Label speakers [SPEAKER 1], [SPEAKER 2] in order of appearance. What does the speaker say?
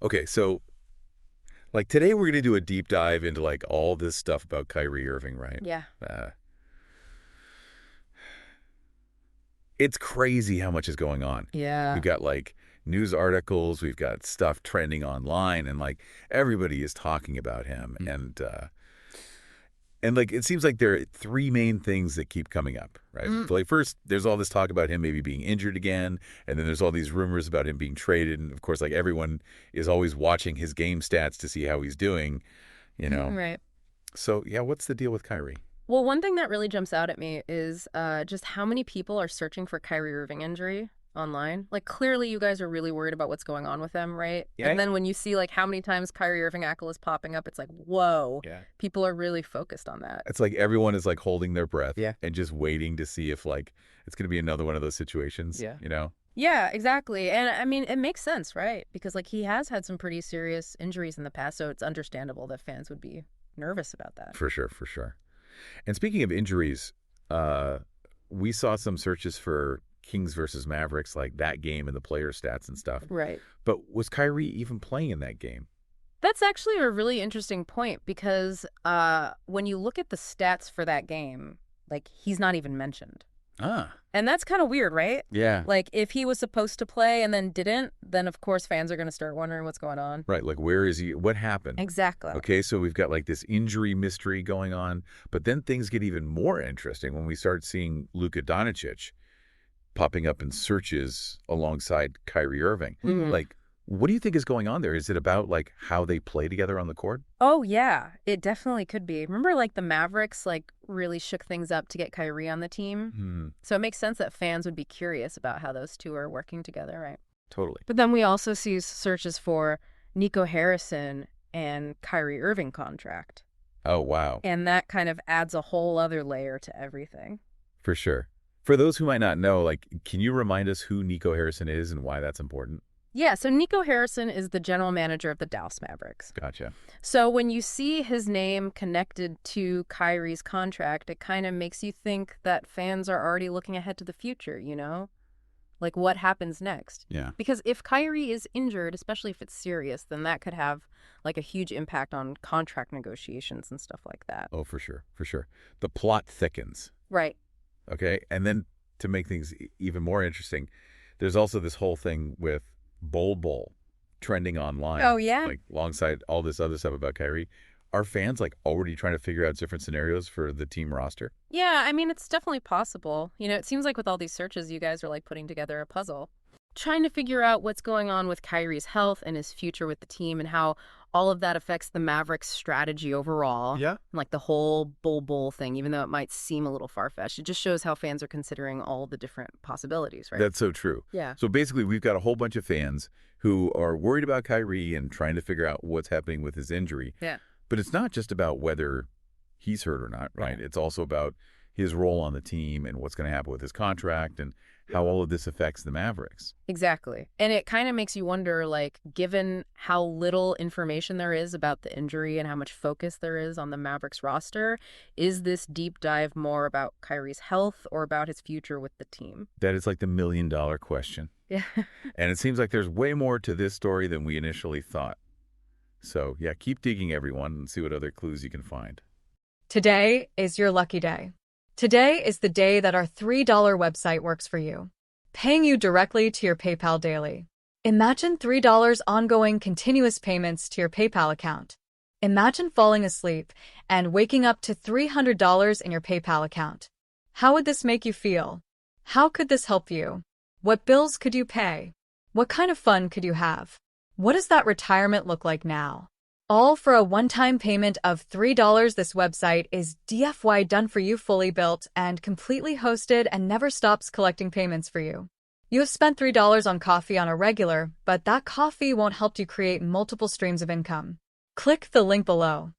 [SPEAKER 1] Okay, so like today we're going to do a deep dive into like all this stuff about Kyrie Irving, right?
[SPEAKER 2] Yeah.
[SPEAKER 1] Uh, it's crazy how much is going on.
[SPEAKER 2] Yeah.
[SPEAKER 1] We've got like news articles, we've got stuff trending online, and like everybody is talking about him. And like it seems like there are three main things that keep coming up, right?
[SPEAKER 2] Mm,
[SPEAKER 1] So, like first, there's all this talk about him maybe being injured again, and then there's all these rumors about him being traded, and of course, like everyone is always watching his game stats to see how he's doing, you know.
[SPEAKER 2] right.
[SPEAKER 1] So yeah, what's the deal with Kyrie?
[SPEAKER 2] Well, one thing that really jumps out at me is just how many people are searching for Kyrie Irving injury online. Like, clearly, you guys are really worried about what's going on with him, right?
[SPEAKER 1] Yeah,
[SPEAKER 2] And then when you see like how many times Kyrie Irving Ackle is popping up, it's like, whoa,
[SPEAKER 1] yeah.
[SPEAKER 2] people are really focused on that.
[SPEAKER 1] It's like everyone is like holding their breath,
[SPEAKER 3] Yeah.
[SPEAKER 1] and just waiting to see if like it's going to be another one of those situations,
[SPEAKER 3] Yeah.
[SPEAKER 1] you know?
[SPEAKER 2] Yeah, exactly. And I mean, it makes sense, right? Because like he has had some pretty serious injuries in the past, so it's understandable that fans would be nervous about that.
[SPEAKER 1] For sure, for sure. And speaking of injuries, we saw some searches for Kings versus Mavericks, like that game and the player stats and stuff.
[SPEAKER 2] Right.
[SPEAKER 1] But was Kyrie even playing in that game?
[SPEAKER 2] That's actually a really interesting point because when you look at the stats for that game, like he's not even mentioned.
[SPEAKER 1] Ah,
[SPEAKER 2] And that's kind of weird, right?
[SPEAKER 1] yeah.
[SPEAKER 2] Like if he was supposed to play and then didn't, then of course fans are going to start wondering what's going on.
[SPEAKER 1] Right, like where is he? What happened?
[SPEAKER 2] Exactly.
[SPEAKER 1] Okay, so we've got like this injury mystery going on, but then things get even more interesting when we start seeing Luka Doncic popping up in searches alongside Kyrie Irving.
[SPEAKER 2] Mhm.
[SPEAKER 1] Like, what do you think is going on there? Is it about like how they play together on the court?
[SPEAKER 2] Oh yeah, it definitely could be. Remember like the Mavericks like really shook things up to get Kyrie on the team?
[SPEAKER 1] Hmm,
[SPEAKER 2] So it makes sense that fans would be curious about how those two are working together, right?
[SPEAKER 1] totally.
[SPEAKER 2] But then we also see searches for Nico Harrison and Kyrie Irving contract.
[SPEAKER 1] Oh, wow.
[SPEAKER 2] And that kind of adds a whole other layer to everything.
[SPEAKER 1] For sure. For those who might not know, like, can you remind us who Nico Harrison is and why that's important?
[SPEAKER 2] Yeah, so Nico Harrison is the general manager of the Dallas Mavericks.
[SPEAKER 1] Gotcha.
[SPEAKER 2] So when you see his name connected to Kyrie's contract, it kind of makes you think that fans are already looking ahead to the future, you know? Like what happens next?
[SPEAKER 1] Yeah.
[SPEAKER 2] Because if Kyrie is injured, especially if it's serious, then that could have like a huge impact on contract negotiations and stuff like that.
[SPEAKER 1] Oh, for sure. For sure. The plot thickens.
[SPEAKER 2] Right.
[SPEAKER 1] Okay. And then to make things even more interesting, there's also this whole thing with Bol trending online.
[SPEAKER 2] Oh, yeah?
[SPEAKER 1] Like alongside all this other stuff about Kyrie. Are fans like already trying to figure out different scenarios for the team roster?
[SPEAKER 2] Yeah, I mean, it's definitely possible. You know, it seems like with all these searches, you guys are like putting together a puzzle. Trying to figure out what's going on with Kyrie's health and his future with the team and how all of that affects the Mavericks' strategy overall.
[SPEAKER 3] Yeah.
[SPEAKER 2] Like the whole Bol thing, even though it might seem a little far-fetched, it just shows how fans are considering all the different possibilities, right?
[SPEAKER 1] That's so true.
[SPEAKER 2] Yeah.
[SPEAKER 1] So basically, we've got a whole bunch of fans who are worried about Kyrie and trying to figure out what's happening with his injury.
[SPEAKER 2] Yeah.
[SPEAKER 1] But it's not just about whether he's hurt or not, right?
[SPEAKER 3] Yeah.
[SPEAKER 1] It's also about his role on the team and what's going to happen with his contract and how all of this affects the Mavericks.
[SPEAKER 2] Exactly. And it kind of makes you wonder, like, given how little information there is about the injury and how much focus there is on the Mavericks roster, is this deep dive more about Kyrie's health or about his future with the team?
[SPEAKER 1] That is like the million-dollar question.
[SPEAKER 2] Yeah.
[SPEAKER 1] And it seems like there's way more to this story than we initially thought. So, yeah, keep digging, everyone, and see what other clues you can find.
[SPEAKER 4] Today is your lucky day. Today is the day that our $3 website works for you, paying you directly to your PayPal daily. Imagine $3 ongoing continuous payments to your PayPal account. Imagine falling asleep and waking up to $300 in your PayPal account. How would this make you feel? How could this help you? What bills could you pay? What kind of fun could you have? What does that retirement look like now? All for a one-time payment of $3. This website is DFY done for you, fully built and completely hosted, and never stops collecting payments for you. You have spent $3 on coffee on a regular, but that coffee won't help you create multiple streams of income. Click the link below.